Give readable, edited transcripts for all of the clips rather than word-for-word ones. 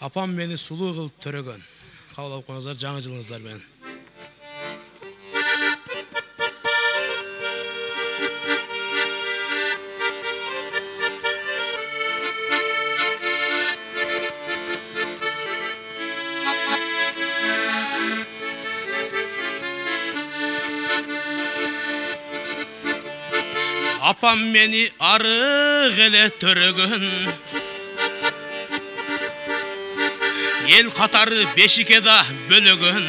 Апам мені сұлу қылып төрөгөн. Кабыл алып коюңуздар жаңы жылыңыздар менен. Апам мені арық эле төрөгөн. Ел қатары бешикеда бөлөгөн.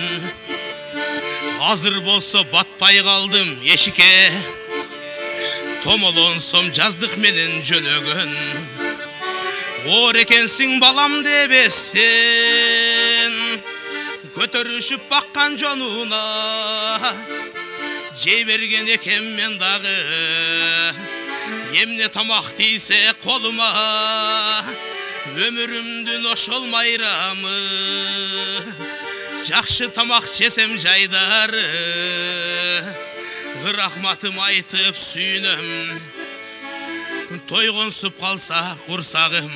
Азыр болсо батпай калдым эшикке. Томолонсом жаздык менен жөлөгөн. Оор экенсиң балам дебестен, көтөрүшүп баккан жонуна. Жей берген экен мен дагы, эмне тамак тийсе колума. Ömürümdün ошол майрамы, жакшы тамак жесем жайдары, рахматым айтып сүйүнөм, тойгонсуп калса курсагым.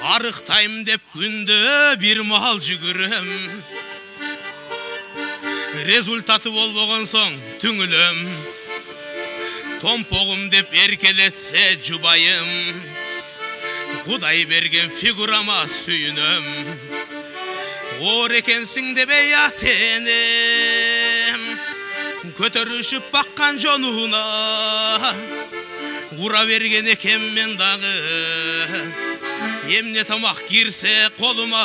Арыктайм деп күндө бир мал жүгүрөм, результаты болбогон соң түңүлөм. Томпогум деп эркелетсе жубайым, Кудай берген фигурама сүйүнөм. Оор экенсиң дебей ат энем, көтөрүшүп баккан жонуна. Ура берген экен мен дагы, эмне тамак кирсе колума.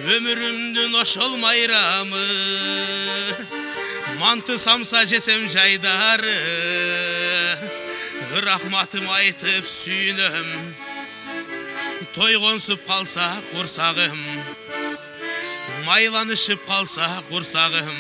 Ömürümdün ошол майрамы, манты самса жесем жайдары, рахматым айтып сүйүнөм, тойгонсуп калса курсагым, майланышып калса курсагым.